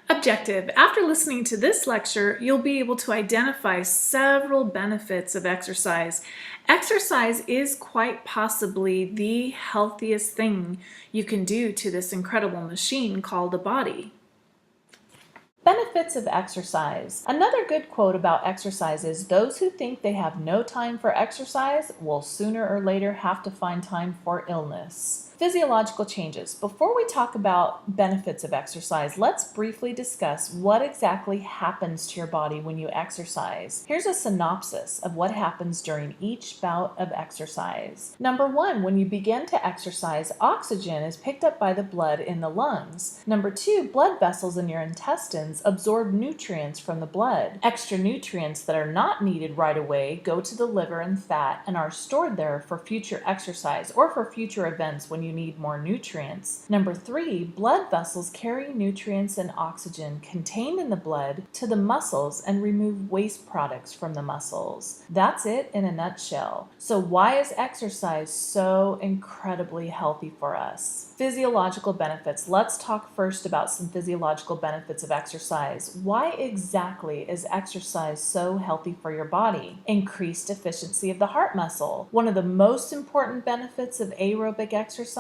Objective. After listening to this lecture, you'll be able to identify several benefits of exercise. Exercise is quite possibly the healthiest thing you can do to this incredible machine called a body. Benefits of exercise. Another good quote about exercise is, "Those who think they have no time for exercise will sooner or later have to find time for illness." Physiological changes. Before we talk about benefits of exercise, let's briefly discuss what exactly happens to your body when you exercise. Here's a synopsis of what happens during each bout of exercise. Number one, when you begin to exercise, oxygen is picked up by the blood in the lungs. Number two, blood vessels in your intestines absorb nutrients from the blood. Extra nutrients that are not needed right away go to the liver and fat and are stored there for future exercise or for future events when you need more nutrients. Number three, blood vessels carry nutrients and oxygen contained in the blood to the muscles and remove waste products from the muscles. That's it in a nutshell. So why is exercise so incredibly healthy for us? Physiological benefits. Let's talk first about some physiological benefits of exercise. Why exactly is exercise so healthy for your body? Increased efficiency of the heart muscle. One of the most important benefits of aerobic exercise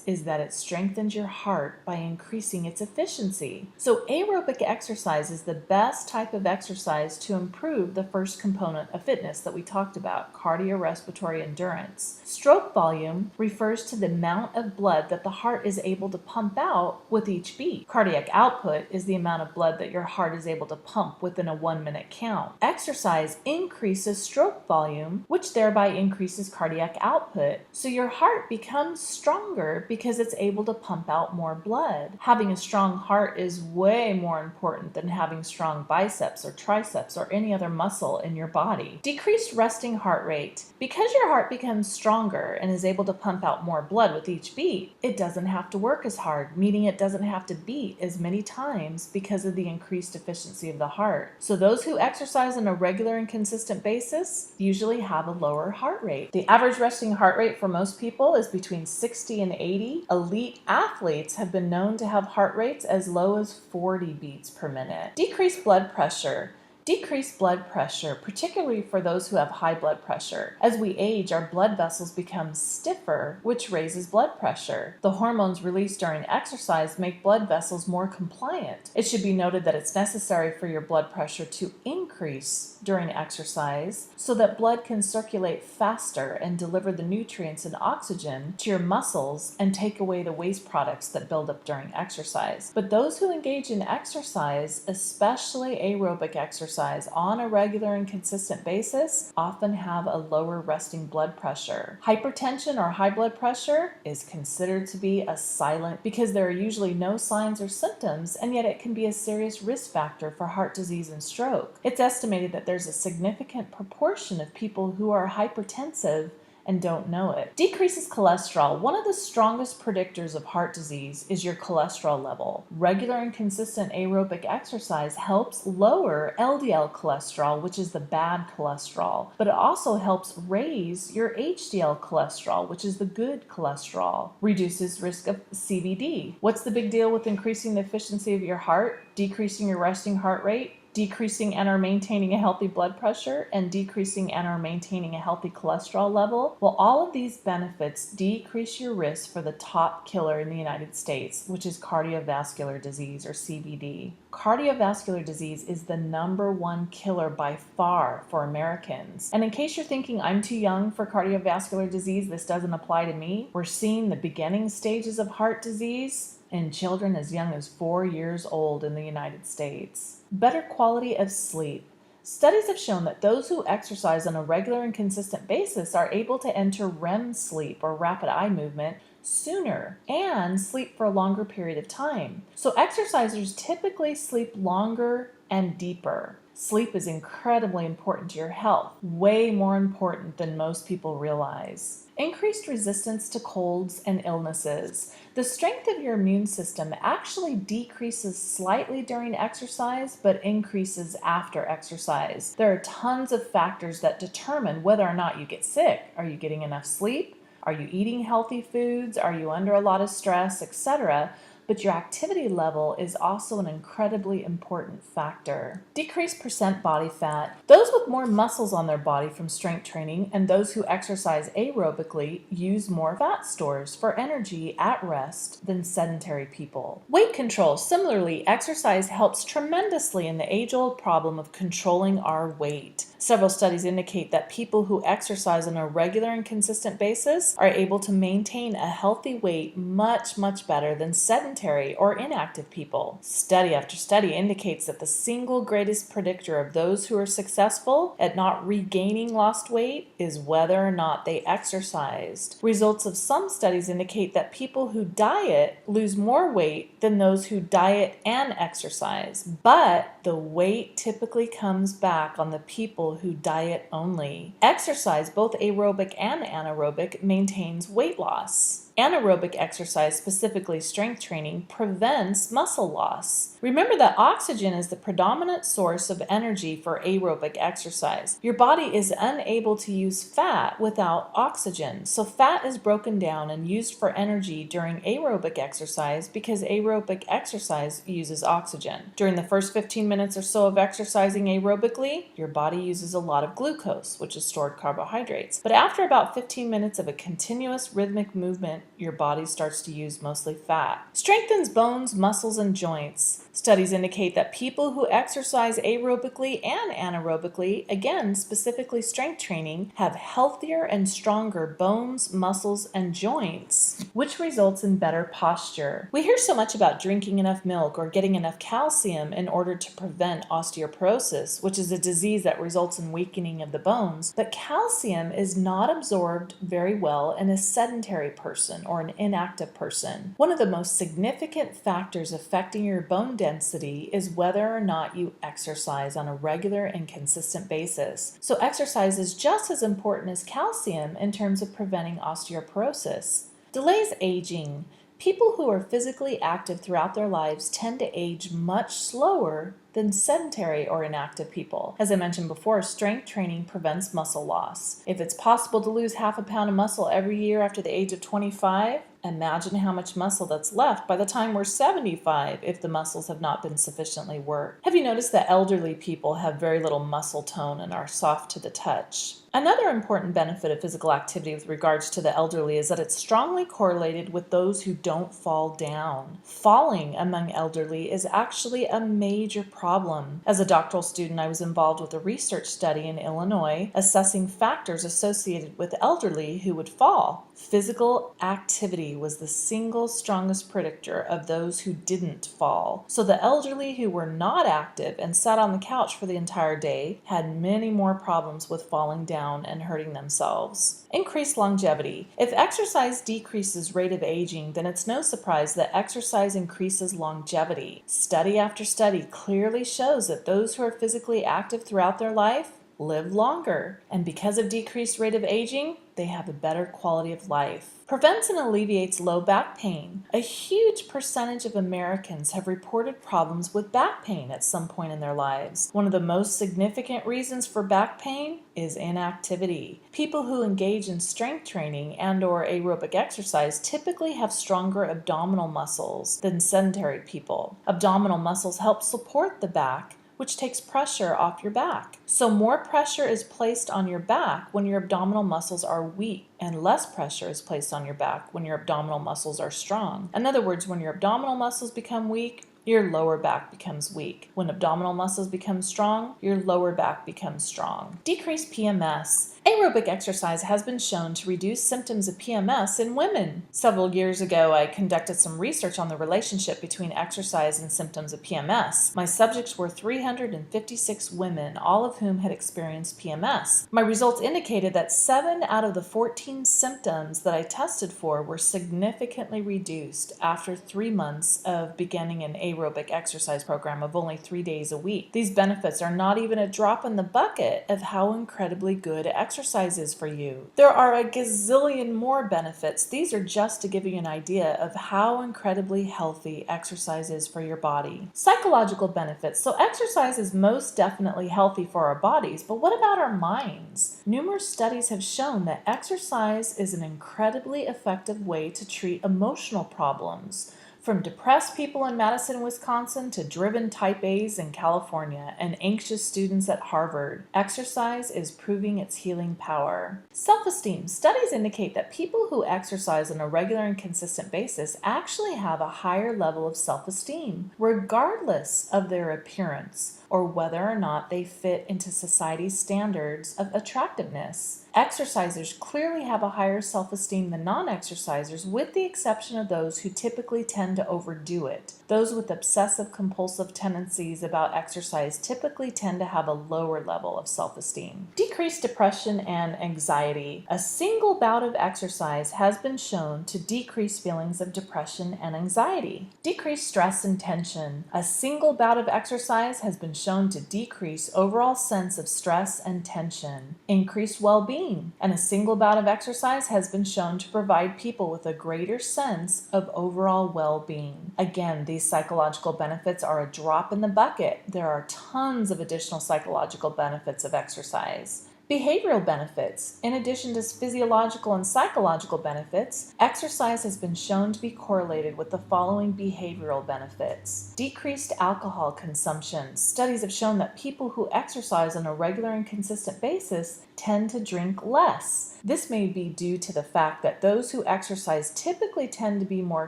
is that it strengthens your heart by increasing its efficiency. So aerobic exercise is the best type of exercise to improve the first component of fitness that we talked about, cardiorespiratory endurance. Stroke volume refers to the amount of blood that the heart is able to pump out with each beat. Cardiac output is the amount of blood that your heart is able to pump within a 1-minute count. Exercise increases stroke volume, which thereby increases cardiac output. So your heart becomes stronger because it's able to pump out more blood. Having a strong heart is way more important than having strong biceps or triceps or any other muscle in your body. Decreased resting heart rate. Because your heart becomes stronger and is able to pump out more blood with each beat, it doesn't have to work as hard, meaning it doesn't have to beat as many times because of the increased efficiency of the heart. So those who exercise on a regular and consistent basis usually have a lower heart rate. The average resting heart rate for most people is between 60 and 80. Elite athletes have been known to have heart rates as low as 40 beats per minute. Decreased blood pressure. Decreased blood pressure, particularly for those who have high blood pressure. As we age, our blood vessels become stiffer, which raises blood pressure. The hormones released during exercise make blood vessels more compliant. It should be noted that it's necessary for your blood pressure to increase during exercise so that blood can circulate faster and deliver the nutrients and oxygen to your muscles and take away the waste products that build up during exercise. But those who engage in exercise, especially aerobic exercise, on a regular and consistent basis often have a lower resting blood pressure. Hypertension or high blood pressure is considered to be a silent because there are usually no signs or symptoms, and yet it can be a serious risk factor for heart disease and stroke. It's estimated that there's a significant proportion of people who are hypertensive and don't know it. Decreases cholesterol. One of the strongest predictors of heart disease is your cholesterol level. Regular and consistent aerobic exercise helps lower LDL cholesterol, which is the bad cholesterol, but it also helps raise your HDL cholesterol, which is the good cholesterol. Reduces risk of CVD. What's the big deal with increasing the efficiency of your heart, decreasing your resting heart rate, decreasing and or maintaining a healthy blood pressure, and decreasing and or maintaining a healthy cholesterol level? Well, all of these benefits decrease your risk for the top killer in the United States, which is cardiovascular disease or CVD. Cardiovascular disease is the #1 killer by far for Americans. And in case you're thinking I'm too young for cardiovascular disease, this doesn't apply to me, we're seeing the beginning stages of heart disease in children as young as 4 years old in the United States. Better quality of sleep. Studies have shown that those who exercise on a regular and consistent basis are able to enter REM sleep or rapid eye movement sooner and sleep for a longer period of time. So exercisers typically sleep longer and deeper. Sleep is incredibly important to your health, way more important than most people realize. Increased resistance to colds and illnesses. The strength of your immune system actually decreases slightly during exercise, but increases after exercise. There are tons of factors that determine whether or not you get sick. Are you getting enough sleep? Are you eating healthy foods? Are you under a lot of stress, etc.? but your activity level is also an incredibly important factor. Decreased percent body fat. Those with more muscles on their body from strength training and those who exercise aerobically use more fat stores for energy at rest than sedentary people. Weight control. Similarly, exercise helps tremendously in the age-old problem of controlling our weight. Several studies indicate that people who exercise on a regular and consistent basis are able to maintain a healthy weight much better than sedentary or inactive people. Study after study indicates that the single greatest predictor of those who are successful at not regaining lost weight is whether or not they exercised. Results of some studies indicate that people who diet lose more weight than those who diet and exercise, but the weight typically comes back on the people who diet only. Exercise, both aerobic and anaerobic, maintains weight loss. Anaerobic exercise, specifically strength training, prevents muscle loss. Remember that oxygen is the predominant source of energy for aerobic exercise. Your body is unable to use fat without oxygen, so fat is broken down and used for energy during aerobic exercise because aerobic exercise uses oxygen. During the first 15 minutes or so of exercising aerobically, your body uses a lot of glucose, which is stored carbohydrates. But after about 15 minutes of a continuous rhythmic movement, your body starts to use mostly fat. Strengthens bones, muscles, and joints. Studies indicate that people who exercise aerobically and anaerobically, again specifically strength training, have healthier and stronger bones, muscles, and joints, which results in better posture. We hear so much about drinking enough milk or getting enough calcium in order to prevent osteoporosis, which is a disease that results in weakening of the bones, but calcium is not absorbed very well in a sedentary person or an inactive person. One of the most significant factors affecting your bone density is whether or not you exercise on a regular and consistent basis. So exercise is just as important as calcium in terms of preventing osteoporosis. Delays aging. People who are physically active throughout their lives tend to age much slower than sedentary or inactive people. As I mentioned before, strength training prevents muscle loss. If it's possible to lose half a pound of muscle every year after the age of 25, imagine how much muscle that's left by the time we're 75 if the muscles have not been sufficiently worked. Have you noticed that elderly people have very little muscle tone and are soft to the touch? Another important benefit of physical activity with regards to the elderly is that it's strongly correlated with those who don't fall down. Falling among elderly is actually a major problem. As a doctoral student, I was involved with a research study in Illinois assessing factors associated with elderly who would fall. Physical activity was the single strongest predictor of those who didn't fall. So the elderly who were not active and sat on the couch for the entire day had many more problems with falling down and hurting themselves. Increased longevity. If exercise decreases rate of aging, then it's no surprise that exercise increases longevity. Study after study clearly shows that those who are physically active throughout their life live longer, and because of decreased rate of aging, they have a better quality of life. Prevents and alleviates low back pain. A huge percentage of Americans have reported problems with back pain at some point in their lives. One of the most significant reasons for back pain is inactivity. People who engage in strength training and/or aerobic exercise typically have stronger abdominal muscles than sedentary people. Abdominal muscles help support the back, which takes pressure off your back. So more pressure is placed on your back when your abdominal muscles are weak, and less pressure is placed on your back when your abdominal muscles are strong. In other words, when your abdominal muscles become weak, your lower back becomes weak. When abdominal muscles become strong, your lower back becomes strong. Decreased PMS. Aerobic exercise has been shown to reduce symptoms of PMS in women. Several years ago, I conducted some research on the relationship between exercise and symptoms of PMS. My subjects were 356 women, all of whom had experienced PMS. My results indicated that 7 out of the 14 symptoms that I tested for were significantly reduced after 3 months of beginning an aerobic exercise program of only 3 days a week. These benefits are not even a drop in the bucket of how incredibly good exercise is for you. There are a gazillion more benefits. These are just to give you an idea of how incredibly healthy exercise is for your body. Psychological benefits. So exercise is most definitely healthy for our bodies, but what about our minds? Numerous studies have shown that exercise is an incredibly effective way to treat emotional problems. From depressed people in Madison, Wisconsin to driven type A's in California and anxious students at Harvard, exercise is proving its healing power. Self-esteem. Studies indicate that people who exercise on a regular and consistent basis actually have a higher level of self-esteem, regardless of their appearance or whether or not they fit into society's standards of attractiveness. Exercisers clearly have a higher self-esteem than non-exercisers, with the exception of those who typically tend to overdo it. Those with obsessive-compulsive tendencies about exercise typically tend to have a lower level of self-esteem. Decreased depression and anxiety. A single bout of exercise has been shown to decrease feelings of depression and anxiety. Decreased stress and tension. A single bout of exercise has been shown to decrease overall sense of stress and tension. Increased well-being. And a single bout of exercise has been shown to provide people with a greater sense of overall well-being. Again, these psychological benefits are a drop in the bucket. There are tons of additional psychological benefits of exercise. Behavioral benefits. In addition to physiological and psychological benefits, exercise has been shown to be correlated with the following behavioral benefits. Decreased alcohol consumption. Studies have shown that people who exercise on a regular and consistent basis tend to drink less. This may be due to the fact that those who exercise typically tend to be more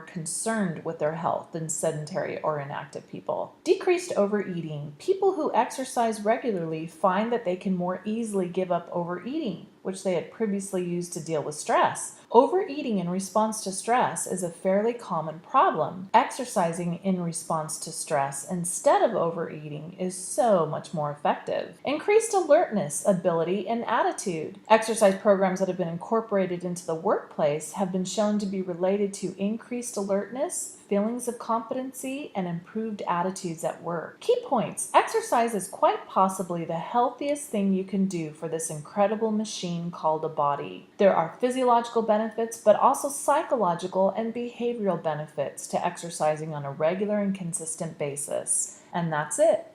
concerned with their health than sedentary or inactive people. Decreased overeating. People who exercise regularly find that they can more easily give up overeating, which they had previously used to deal with stress. Overeating in response to stress is a fairly common problem. Exercising in response to stress instead of overeating is so much more effective. Increased alertness, ability, and attitude. Exercise programs that have been incorporated into the workplace have been shown to be related to increased alertness, feelings of competency, and improved attitudes at work. Key points. Exercise is quite possibly the healthiest thing you can do for this incredible machine called a body. There are physiological benefits, but also psychological and behavioral benefits to exercising on a regular and consistent basis. And that's it.